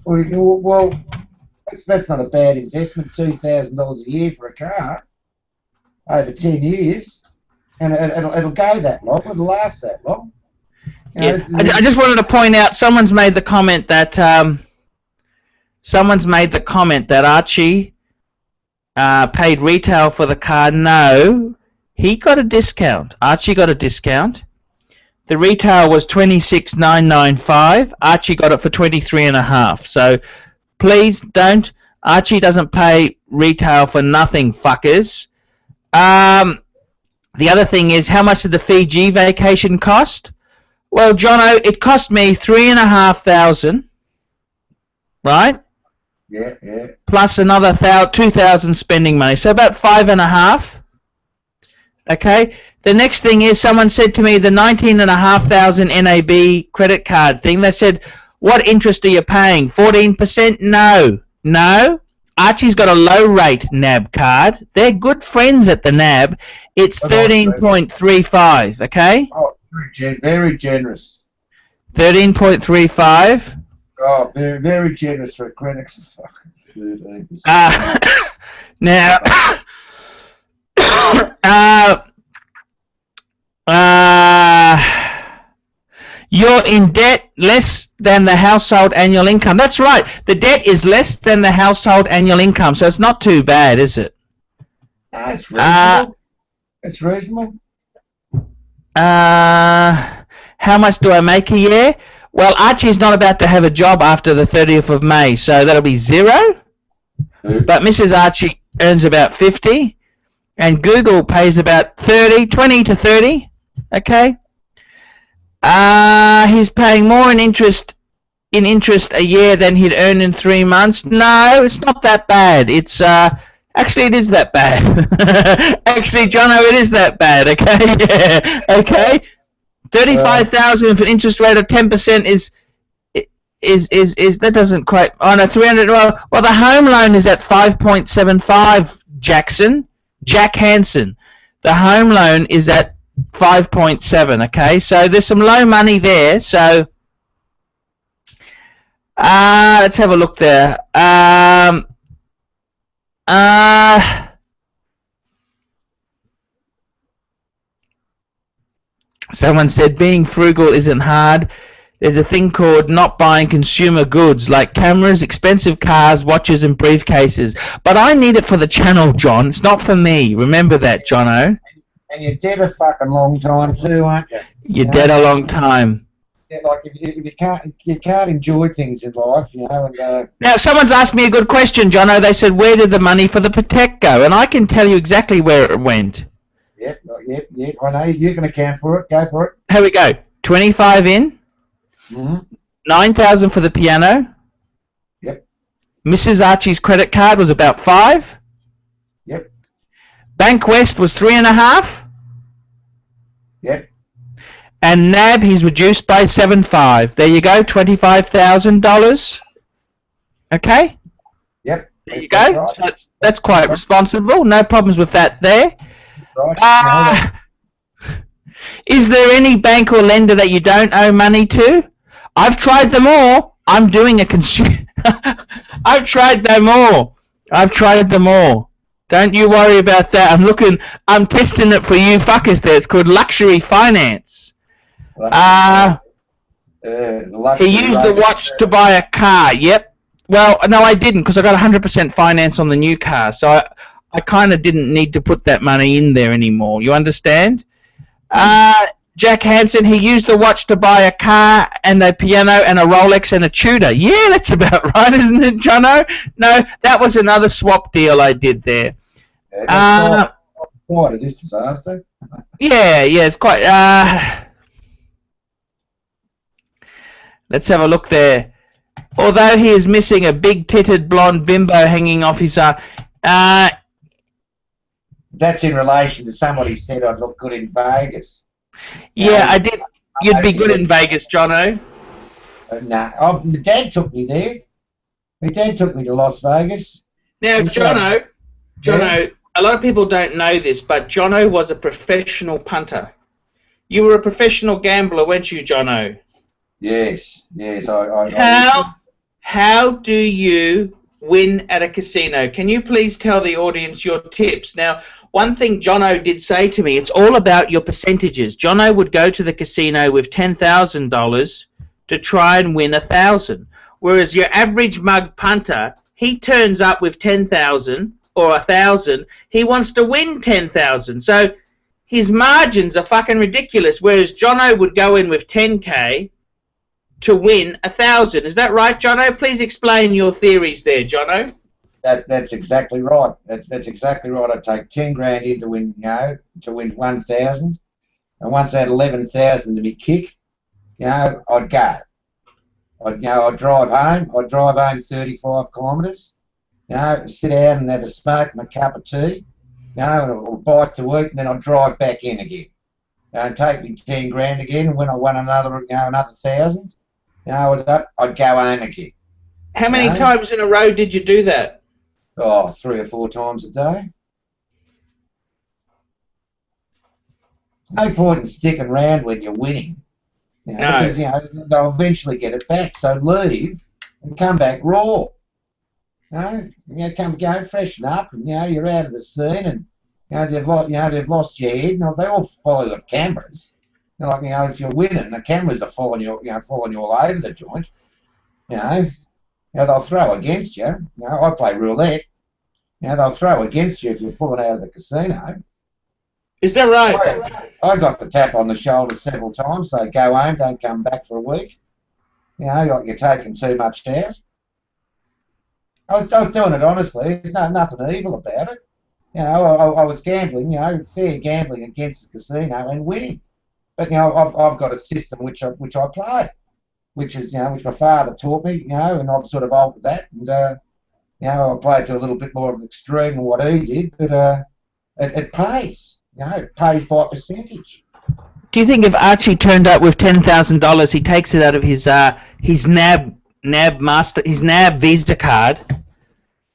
Well, that's not a bad investment, $2,000 a year for a car over 10 years, and it'll go that long, it'll last that long.
Yeah. I just wanted to point out, someone's made the comment that Archie paid retail for the car. No, he got a discount. Archie got a discount. The retail was $26,995. Archie got it for $23.5. So please don't. Archie doesn't pay retail for nothing, fuckers. The other thing is, how much did the Fiji vacation cost? Well, Jono, it cost me $3,500, right?
Yeah.
Plus another $2,000 spending money, so about $5,500. Okay. The next thing is someone said to me the 19,500 NAB credit card thing. They said, "What interest are you paying? 14%?" No, no. Archie's got a low rate NAB card. They're good friends at the NAB. It's 13.35. Okay.
Oh, very generous.
13.35.
Oh, very, very generous for a credit.
Now, you're in debt less than the household annual income. That's right. The debt is less than the household annual income, so it's not too bad, is it?
No, it's reasonable. It's reasonable.
How much do I make a year? Well, Archie's not about to have a job after the 30th of May, so that'll be 0. But Mrs. Archie earns about 50, and Google pays about 30, 20 to 30. Okay. He's paying more in interest a year than he'd earn in 3 months. No, it's not that bad. It's actually it is that bad. Actually, Jono, it is that bad. Okay. Yeah. Okay. 35,000 for an interest rate of 10% is that doesn't quite. Oh no, 300. Well, the home loan is at 5.75. Jack Hansen. The home loan is at 5.7. Okay, so there's some low money there. So let's have a look there. Someone said being frugal isn't hard. There's a thing called not buying consumer goods like cameras, expensive cars, watches, and briefcases. But I need it for the channel, John. It's not for me. Remember that, Jono.
And you're dead a fucking long time too, aren't you?
You're dead a long time.
Yeah, like if you can't enjoy things in life, you know. And
now, someone's asked me a good question, Jono. They said, where did the money for the Protect go? And I can tell you exactly where it went.
Yep. I know you can account for it. Go for it.
Here we go. 25 in. 9,000 for the piano.
Yep.
Mrs. Archie's credit card was about 5.
Yep.
Bank West was 3.5.
Yep.
And NAB he's reduced by 7.5. There you go, $25,000. Okay.
Yep.
There you go. Right. So that's quite responsible. No problems with that there. Right. Is there any bank or lender that you don't owe money to? I've tried them all. I'm doing a I've tried them all. Don't you worry about that. I'm testing it for you fuckers there. It's called luxury finance. He used the watch to buy a car. Yep. Well, no, I didn't because I got 100% finance on the new car. So I kind of didn't need to put that money in there anymore. You understand? Jack Hansen, he used the watch to buy a car and a piano and a Rolex and a Tudor. Yeah, that's about right, isn't it, Jono? No, that was another swap deal I did there.
Quite a disaster.
Yeah, it's quite. Let's have a look there. Although he is missing a big-titted blonde bimbo hanging off his arm.
That's in relation to somebody said I'd look good in Vegas.
Yeah, I did. You'd be good in Vegas, Jono.
No. Oh, my dad took me there. My dad took me to Las Vegas.
Now, Jono, a lot of people don't know this, but Jono was a professional punter. You were a professional gambler, weren't you, Jono?
Yes.
How do you win at a casino? Can you please tell the audience your tips? Now, one thing Jono did say to me, it's all about your percentages. Jono would go to the casino with $10,000 to try and win 1,000. Whereas your average mug punter, he turns up with 10,000 or 1,000. He wants to win 10,000. So his margins are fucking ridiculous. Whereas Jono would go in with 10K to win 1,000. Is that right, Jono? Please explain your theories there, Jono.
That's exactly right. That's exactly right. I'd take 10 grand in to win, to win 1,000, and once I had 11,000 to be kick, I'd go. I'd drive home. I'd drive home 35 kilometres. Sit down and have a smoke, my cup of tea, you know, or bite to eat, and then I'd drive back in again, and take me 10 grand again. And when I won another, you know, another 1,000, you know, I was up, I'd go home again.
How
You
many
know?
times in a row did you do that?
Oh, 3 or 4 times a day. No point in sticking around when you're winning. You know,
No.
because, you know, they'll eventually get it back. So leave and come back raw. Come go freshen up, and you know you're out of the scene, and they've lost your head. And they all follow the cameras. Like, you know, if you're winning, the cameras are following you, following you all over the joint. They'll throw against you. You know, I play roulette. They'll throw against you if you're pulling out of the casino.
Is that right?
I got the tap on the shoulder several times. Say, go home, don't come back for a week. You know, like you're taking too much out. I was doing it honestly. There's nothing evil about it. You know, I was gambling. You know, fair gambling against the casino and winning. But you know, I've got a system which I play, which my father taught me. You know, and I've sort of altered that. And you know, I played to a little bit more of an extreme than what he did. But it pays. You know, it pays by percentage.
Do you think if Archie turned up with $10,000, he takes it out of his NAB Visa card?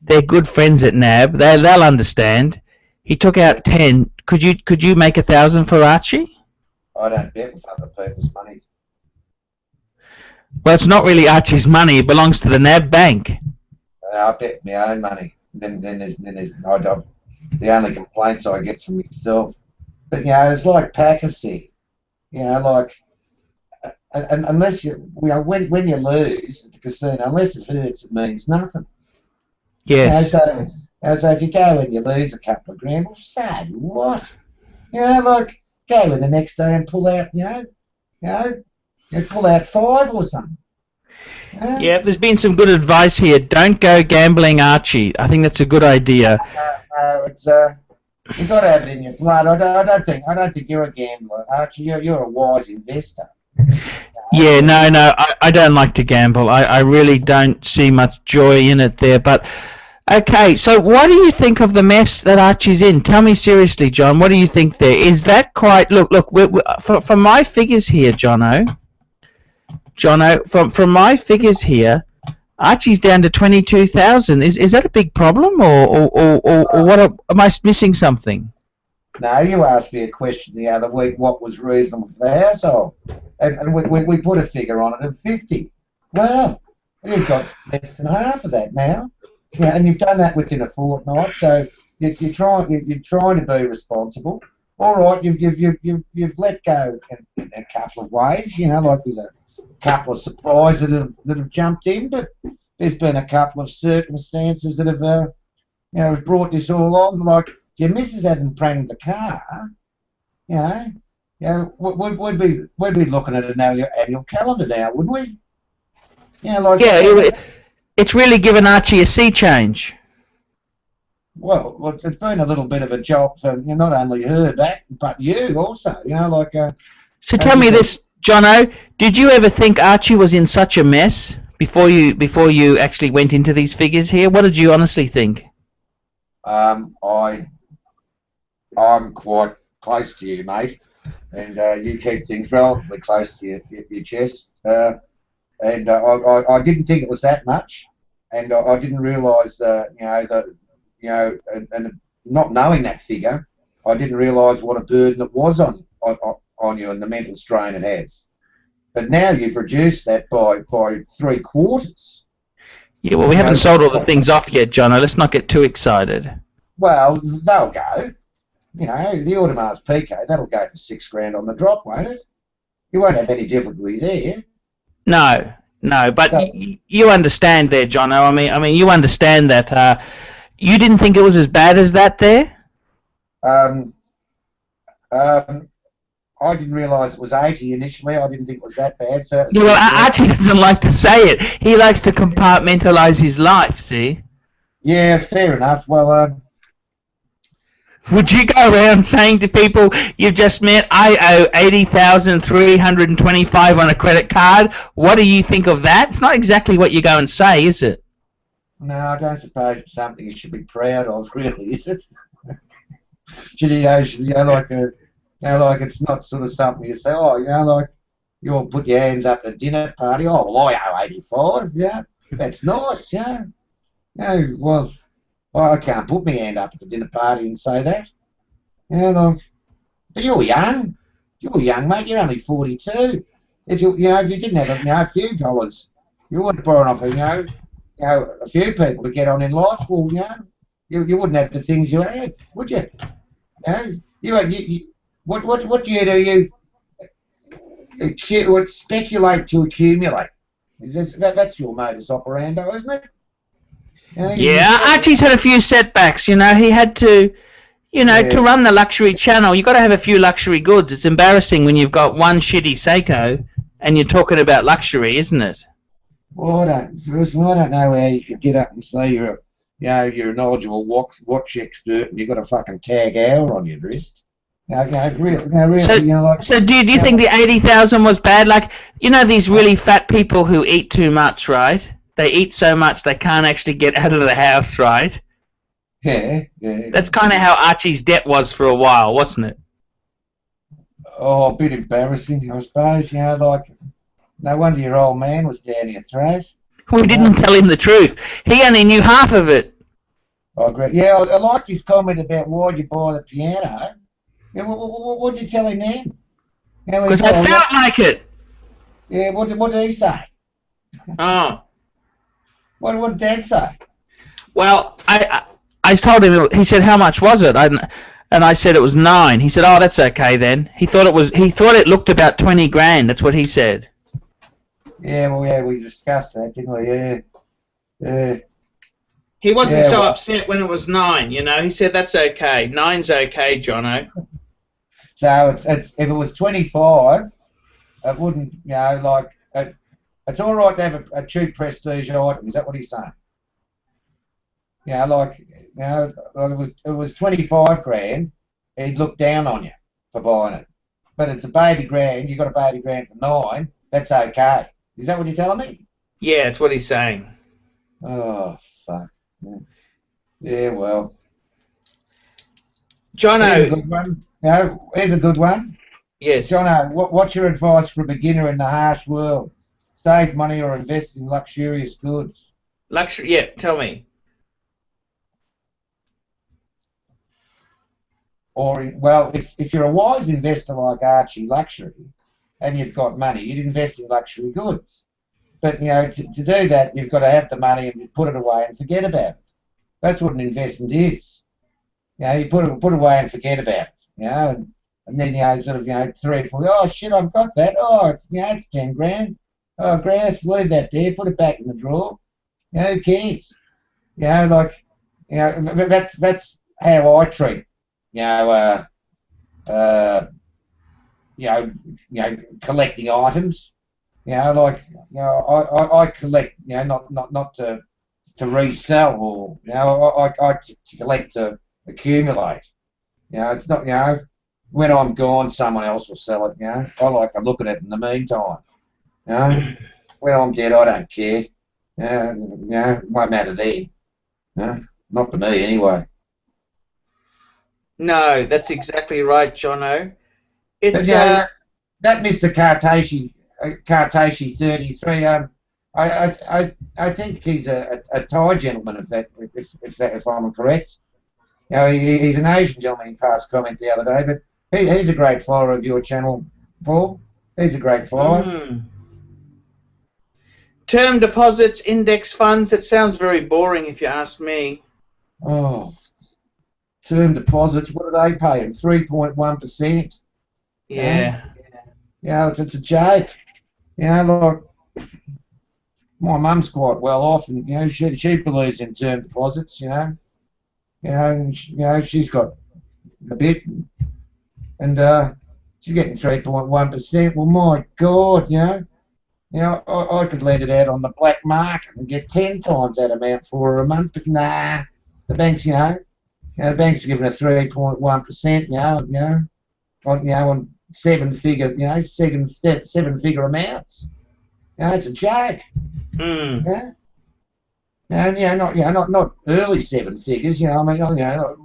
They're good friends at NAB. They'll understand. He took out 10. Could you make 1,000 for Archie?
I don't bet with other people's money.
Well, it's not really Archie's money. It belongs to the NAB bank.
I bet my own money. Then there's the only complaints I get from myself. But you know, it's like Packer said. You know, like unless when you lose at the casino, unless it hurts, it means nothing.
Yes.
You know, so if you go and you lose a couple of grand, well, so what? You know, like go in the next day and pull out, pull out 5 or something.
Yeah, there's been some good advice here. Don't go gambling, Archie. I think that's a good idea.
It's you've got to have it in your blood. I don't think you're a gambler, Archie. You're a wise investor.
Yeah, no, I don't like to gamble. I really don't see much joy in it there. But okay, so what do you think of the mess that Archie's in? Tell me seriously, John. What do you think there? Is that quite? Look. From my figures here, Jono, from my figures here, Archie's down to 22,000. Is that a big problem, or what? Am I missing something?
No, you asked me a question the other week. What was reasonable for the household? And we put a figure on it of 50. Well, you've got less than half of that now. Yeah, and you've done that within a fortnight. So you're trying to be responsible. All right, you've let go in a couple of ways. You know, like there's a couple of supplies that have jumped in, but there's been a couple of circumstances that have brought this all on. Like if your missus hadn't pranged the car, we'd be looking at an annual calendar now, wouldn't we?
It's really given Archie a sea change.
Well, it's been a little bit of a jolt for not only her back, but you also.
So tell me this, Jono, did you ever think Archie was in such a mess before you actually went into these figures here? What did you honestly think?
I'm quite close to you, mate, and you keep things relatively close to your chest. And I didn't think it was that much, and I didn't realise and not knowing that figure, I didn't realise what a burden it was on you and the mental strain it has. But now you've reduced that by 3/4.
Yeah, well, we haven't sold all the things off yet, Jono. Let's not get too excited.
Well, they'll go. The Audemars Piguet, that'll go for 6 grand on the drop, won't it? You won't have any difficulty there.
No, but you understand there, Jono. I mean, you understand that. You didn't think it was as bad as that there?
I didn't realise it was 80 initially. I didn't think it was that bad. So
well, Archie doesn't like to say it. He likes to compartmentalise his life, see?
Yeah, fair enough. Well,
would you go around saying to people you've just met, I owe 80,325 on a credit card? What do you think of that? It's not exactly what you go and say, is it?
No, I don't suppose it's something you should be proud of, really, is it? like it's not sort of something you say, oh, like you'll put your hands up at a dinner party. Oh, well, I owe 85. Yeah, that's nice. Yeah, well, I can't put my hand up at the dinner party and say that. Like, but you're young. You're young, mate. You're only 42. If you didn't have a few dollars, you wouldn't borrow off a few people to get on in life. Well, you wouldn't have the things you have, would you? What do you do? You speculate to accumulate. That's your modus operandi, isn't it?
Yeah, Archie's had a few setbacks. He had to. To run the luxury channel, you've got to have a few luxury goods. It's embarrassing when you've got one shitty Seiko and you're talking about luxury, isn't it?
Well, I don't know how you could get up and say you're a knowledgeable watch expert and you've got a fucking tag hour on your wrist. Really,
so do you think the 80,000 was bad? Like, these really fat people who eat too much, right? They eat so much they can't actually get out of the house, right?
Yeah.
That's kind of how Archie's debt was for a while, wasn't it?
Oh, a bit embarrassing, I suppose. No wonder your old man was down your throat.
We didn't tell him the truth. He only knew half of it.
Oh, great. Yeah, I liked his comment about why'd you buy the piano. Yeah, what did you tell him then?
Because I felt like it.
Yeah, what did he say?
Oh.
What did Dad say?
Well, I told him. He said, "How much was it?" And I said it was 9. He said, "Oh, that's okay then." He thought it looked about 20 grand. That's what he said.
Yeah, we discussed that, didn't we? Yeah.
He wasn't so upset when it was 9. He said that's okay. 9's okay, Jono.
So it's if it was 25, it wouldn't. It's all right to have a cheap prestige item. Is that what he's saying? It was 25 grand, he'd look down on you for buying it. But it's a baby grand, you got a baby grand for 9, that's okay. Is that what you're telling me?
Yeah, that's what he's saying.
Oh, fuck. Yeah, well.
Jono.
Here's a good one. Here's a good one.
Yes.
Jono, what's your advice for a beginner in the harsh world? Save money or invest in luxurious goods?
Luxury, yeah, tell me.
If you're a wise investor like Archie Luxury and you've got money, you'd invest in luxury goods. But, to do that, you've got to have the money and put it away and forget about it. That's what an investment is. You put it away and forget about it, and then, 3 or 4, oh, shit, I've got that. Oh, it's 10 grand. Oh, grass, leave that there, put it back in the drawer. Who cares? That's how I treat collecting items. I collect, not to resell or, I collect to accumulate. It's not, when I'm gone, someone else will sell it. I like to look at it in the meantime. When I'm dead, I don't care. It won't matter then. Not to me anyway.
No, that's exactly right, Jono. It's
that Mr. Cartashi 33. I think he's a Thai gentleman, if I'm correct. He's an Asian gentleman. He passed comment the other day, but he's a great follower of your channel, Paul. He's a great follower.
Term deposits, index funds. It sounds very boring, if you ask me.
Oh. Term deposits, what do they pay him? 3.1%.
Yeah.
It's a joke. Like my mum's quite well off, and she believes in term deposits. And she's got a bit, and she's getting 3.1%. Well, my God, I could lend it out on the black market and get 10 times that amount for her a month, but nah, the banks, the bank's giving a 3.1%, on seven-figure, seven-figure amounts. It's a joke. And not early seven figures. I mean,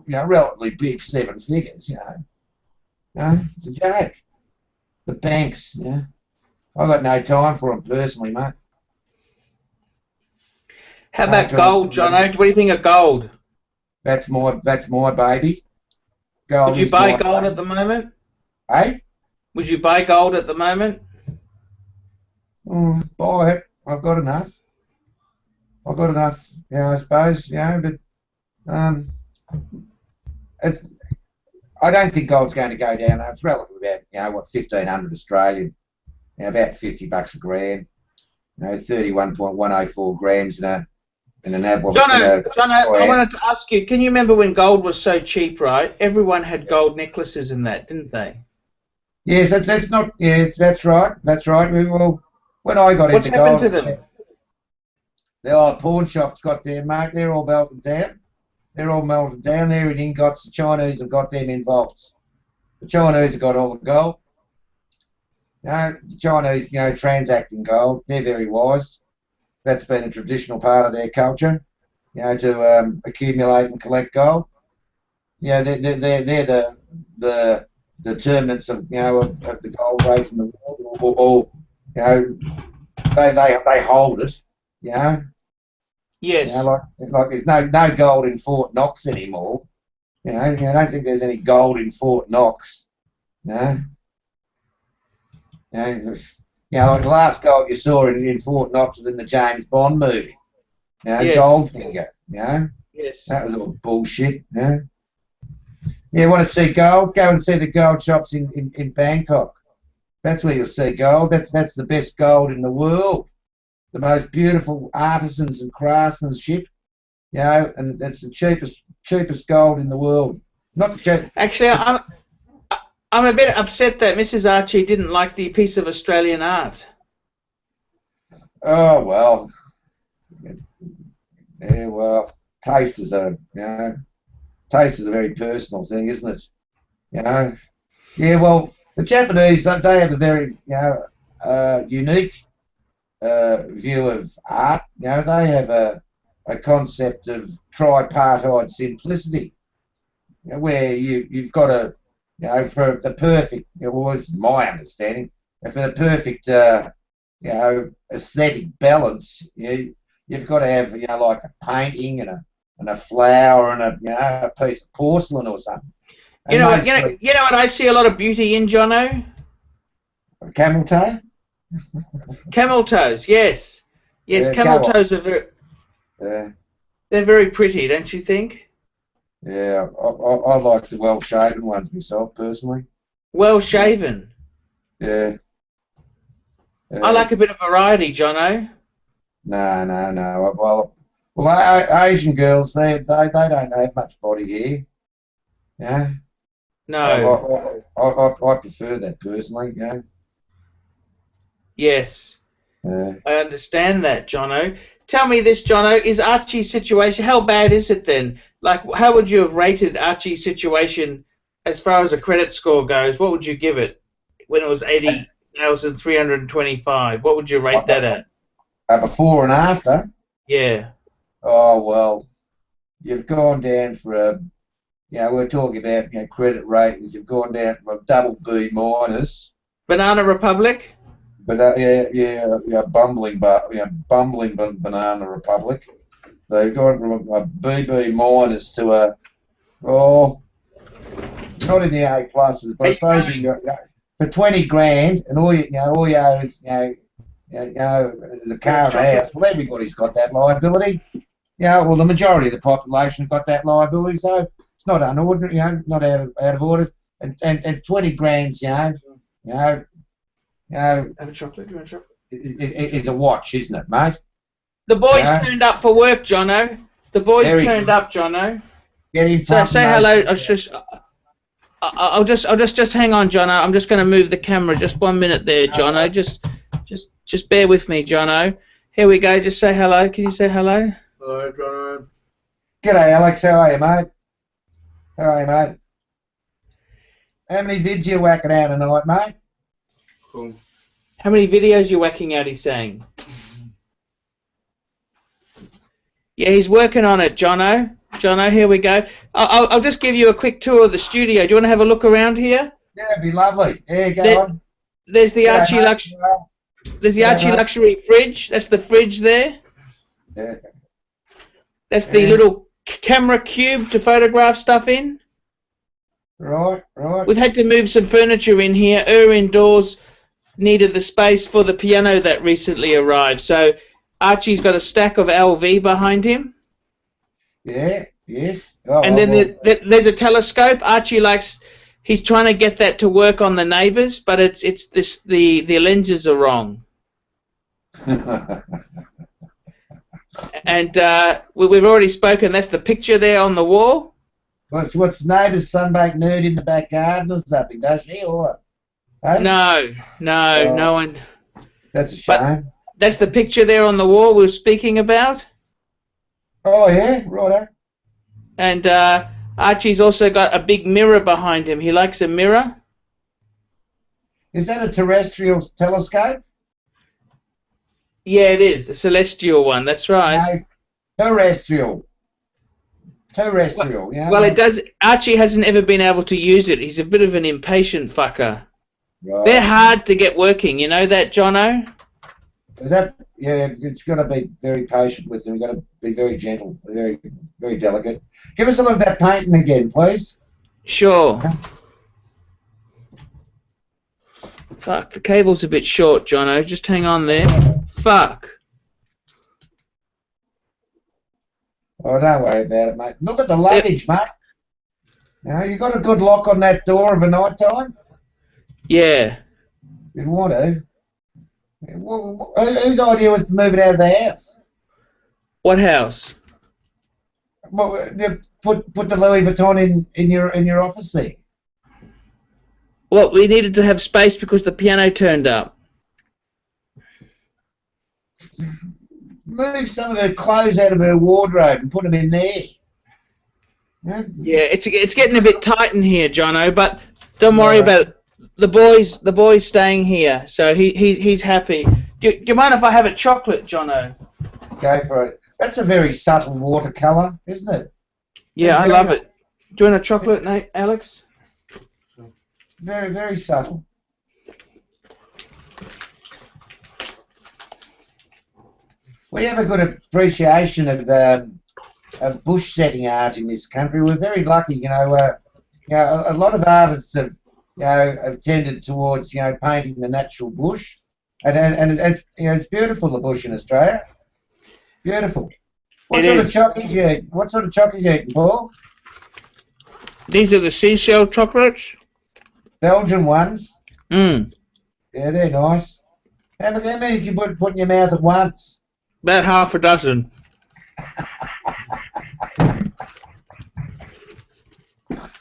relatively big seven figures. It's a joke. The banks. I've got no time for them personally, mate.
How about gold, Jono? What do you think of gold?
That's my baby. Gold.
Would you buy gold at the moment?
Hey?
Would you buy gold at the moment?
Buy it. I've got enough. I suppose. But I don't think gold's going to go down. It's relatively about 1,500 Australian. About $50 a gram. 31.104 grams in an average.
Jono, I wanted to ask you. Can you remember when gold was so cheap? Right, everyone had gold necklaces in that, didn't they?
Yes, that's not. Yes, that's right. That's right. Well, when I got
What's
into gold,
happened to them?
the old pawn shops got there, mate. They're all melted down. They're in ingots. The Chinese have got them in vaults. The Chinese have got all the gold. The Chinese, transacting gold. They're very wise. That's been a traditional part of their culture. To accumulate and collect gold. They're the determinants of of the gold rate in the world. They hold it.
Yes.
Like there's no gold in Fort Knox anymore. I don't think there's any gold in Fort Knox. The last gold you saw in Fort Knox was in the James Bond movie.
Yes.
Goldfinger.
Yes.
That was all bullshit. Want to see gold? Go and see the gold shops in Bangkok. That's where you'll see gold. That's the best gold in the world. The most beautiful artisans and craftsmanship. And that's the cheapest gold in the world. Not the cheap.
Actually, I'm a bit upset that Mrs. Archie didn't like the piece of Australian art.
Oh well. Yeah, well, taste is a very personal thing, isn't it? Yeah, well, the Japanese, they have a very unique view of art. They have a concept of tripartite simplicity, where you've got to, for the perfect, well, this is my understanding, for the perfect aesthetic balance, you've got to have like a painting and a flower and a piece of porcelain or something.
You know what I see a lot of beauty in, Jono?
Camel toe?
Camel toes, yes. Yes, camel toes are very... They're very pretty, don't you think?
Yeah, I like the well-shaven ones myself, personally.
Well-shaven?
Yeah.
I like a bit of variety, Jono.
No. Well, Asian girls, they don't have much body hair.
No.
I prefer that personally.
Yes. I understand that, Jono. Tell me this, Jono. Is Archie's situation, how bad is it then? Like, how would you have rated Archie's situation as far as a credit score goes? What would you give it when it was 80,325? What would you rate that at?
Before and after?
Yeah.
Oh, well, you've gone down for we're talking about credit ratings. You've gone down from a double B minus.
Banana Republic?
But bumbling Banana Republic. They've gone from a BB minus to a not in the A pluses, but I suppose for 20 grand and all you owe is the car and a house. Well, everybody's got that liability. Well, the majority of the population have got that liability, so it's not unordinary, not out of order. And 20 grand's, have a chocolate. Do you want a chocolate? It's a watch, isn't it, mate?
The boys turned up for work, Jono. The boys turned up, Jono.
Get in.
So say hello. I'll just hang on, Jono. I'm just going to move the camera. Just 1 minute there, Jono. Just bear with me, Jono. Here we go. Just say hello. Can you say hello?
Hello, Jono. G'day, Alex. How are you, mate? How many vids you whacking out tonight, mate?
Cool. How many videos you whacking out, he's saying? Yeah, he's working on it, Jono. Jono, here we go. I'll just give you a quick tour of the studio. Do you want to have a look around here?
Yeah, it'd be lovely. Yeah, go on.
There's the
G'day,
Archie
mate.
There's the
G'day,
Archie
mate.
luxury fridge. That's the fridge there.
Yeah.
That's the little camera cube to photograph stuff in.
Right.
We've had to move some furniture in here. Indoors needed the space for the piano that recently arrived. So Archie's got a stack of LV behind him.
Yeah. Yes. Oh,
And then there's a telescope. Archie he's trying to get that to work on the neighbours, but the lenses are wrong. And we've already spoken. That's the picture there on the wall.
What's neighbour's sunbaked nude in the back garden or something, does she? Or hey?
No one.
That's a shame.
But that's the picture there on the wall we were speaking about.
Oh yeah, righto.
And Archie's also got a big mirror behind him. He likes a mirror.
Is that a terrestrial telescope?
Yeah, it is. A celestial one, that's right.
No, terrestrial. Yeah.
Well, it does. Archie hasn't ever been able to use it. He's a bit of an impatient fucker.
Right.
They're hard to get working. You know that, Jono?
Yeah, it's got to be very patient with them. You've got to be very gentle, very, very delicate. Give us a look at that painting again, please.
Sure. Fuck, the cable's a bit short, Jono. Just hang on there. Fuck.
Oh, don't worry about it, mate. Look at the luggage, mate. Now, you got a good lock on that door of a night time?
Yeah.
You'd want to. Whose idea was to move it out of the house?
What house?
Well, put the Louis Vuitton in your office there.
Well, we needed to have space because the piano turned up.
Move some of her clothes out of her wardrobe and put them in there.
Yeah, it's getting a bit tight in here, Jono. But don't worry about it. The boy's staying here, so he's happy. Do you mind if I have a chocolate, Jono?
Go for it. That's a very subtle watercolour, isn't it?
Yeah, I love it. Do you want a chocolate, Nate, Alex?
Very, very subtle. We have a good appreciation of bush setting art in this country. We're very lucky, you know. A lot of artists have tended towards painting the natural bush, and it's beautiful, the bush in Australia. Beautiful. What sort of chocolate you eating? What sort of chocolate you eating, Paul?
These are the seashell chocolates.
Belgian ones.
Yeah,
they're nice. How many did you put in your mouth at once?
About half a dozen.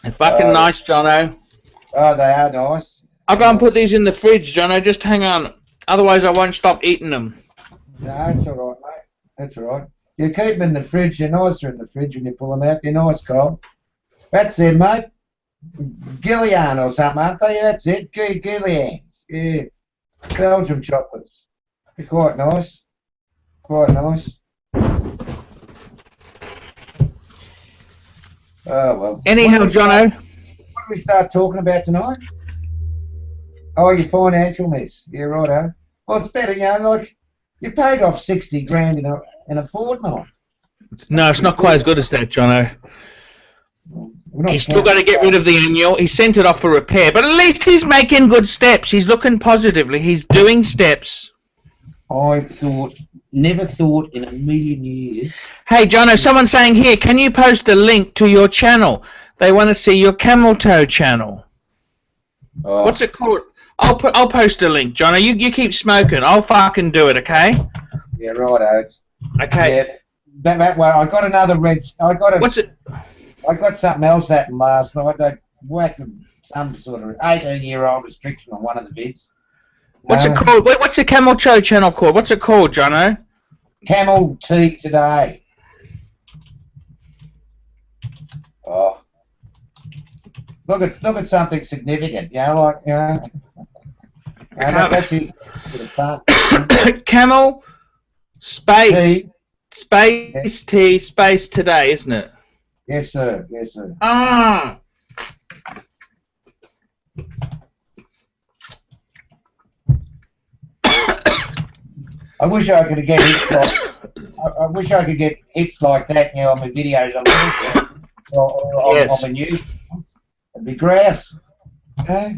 They're fucking nice, Jono.
Oh, they are nice.
I'll go and put these in the fridge, Jono. Just hang on. Otherwise, I won't stop eating them.
No, that's all right, mate. That's all right. You keep them in the fridge. They're nicer in the fridge when you pull them out. They're nice, Cole. That's it, mate. Gillian or something, aren't they? That's it. Gillian's. Yeah. Belgium chocolates. They're quite nice. Quite nice. Oh, well.
Anyhow, Jono.
What do we start talking about tonight? Oh, your financial mess. Yeah, righto. Well, it's better, like, you paid off 60 grand in a fortnight.
No, it's not quite as good as that, Jono. He's still got to get rid of the annual. He sent it off for repair, but at least he's making good steps. He's looking positively. He's doing steps.
I never thought in a million years.
Hey, Jono, someone's saying here, can you post a link to your channel? They want to see your camel toe channel.
Oh.
What's it called? I'll post a link, Jono. You keep smoking. I'll fucking do it, okay?
Yeah, righto.
Okay.
Yeah, that way. I got another red.
What's it?
I got something else happened last night. They whacked some sort of 18-year-old restriction on one of the bids.
What's it called? What's the Camel Toe channel called? What's it called, Jono?
Camel Tea Today. Oh, look at something significant. That's it. Fun.
Camel space Space T, Space Today, isn't it?
Yes, sir. Yes, sir.
Ah.
I wish I could get hits like, I wish I could get hits like that now on my videos on YouTube or
Yes.
on the news. It'd be grass. Yeah.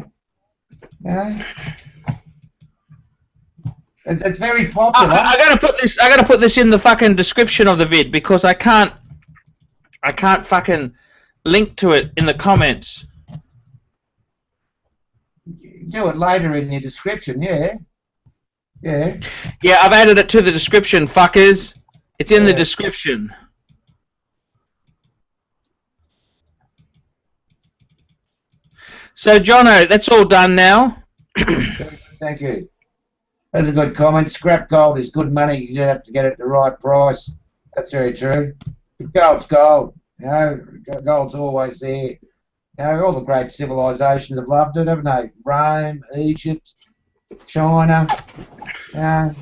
It's very popular.
I gotta put this. I gotta put this in the fucking description of the vid because I can't fucking link to it in the comments.
Do it later in your description. Yeah. Yeah.
Yeah, I've added it to the description, fuckers. It's in the description. So, Jono, that's all done now.
Thank you. That's a good comment. Scrap gold is good money. You just have to get it at the right price. That's very true. But gold's gold. You know, gold's always there. You know, all the great civilizations have loved it, haven't they? Rome, Egypt, China. You know,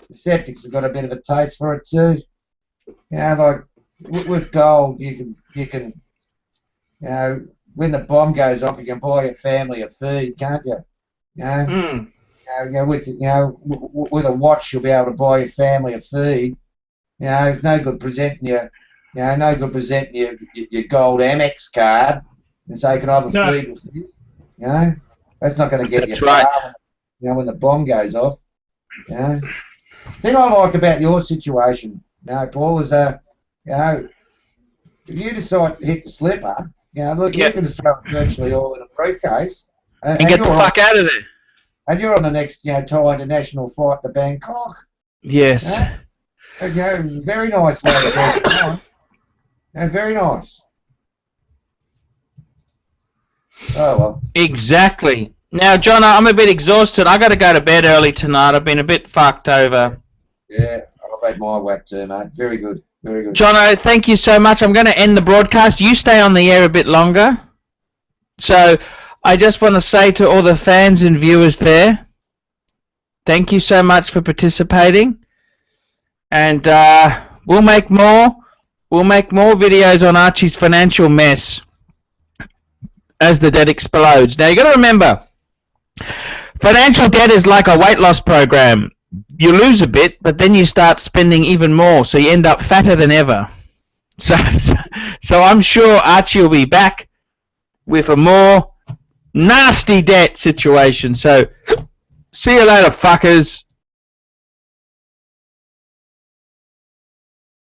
the septics have got a bit of a taste for it too. You know, like with gold, you can, you know, when the bomb goes off, you can buy your family a food, can't you? You know. With a watch, you'll be able to buy your family a feed. You know, it's no good presenting your gold Amex card and say, "Can I have a feed with this?" You know, that's not going to get you far. You know, when the bomb goes off. You know, the thing I like about your situation, you know, Paul, is you know, if you decide to hit the slipper, you know, look, you can just throw it virtually all in a briefcase
and get the fuck out of there.
And you're on the next, you know, Thai international flight to Bangkok.
Yes.
And, you know, very nice way to break it down. Very nice. Oh, well.
Exactly. Now, John, I'm a bit exhausted. I got to go to bed early tonight. I've been a bit fucked over.
Yeah, I've had my whack too, mate. Very good. Very good.
Jono, thank you so much. I'm going to end the broadcast. You stay on the air a bit longer. So, I just want to say to all the fans and viewers there, thank you so much for participating. And we'll make more. We'll make more videos on Archie's financial mess as the debt explodes. Now, you got to remember, financial debt is like a weight loss program. You lose a bit, but then you start spending even more, so you end up fatter than ever. So I'm sure Archie will be back with a more nasty debt situation. So, see you later, fuckers.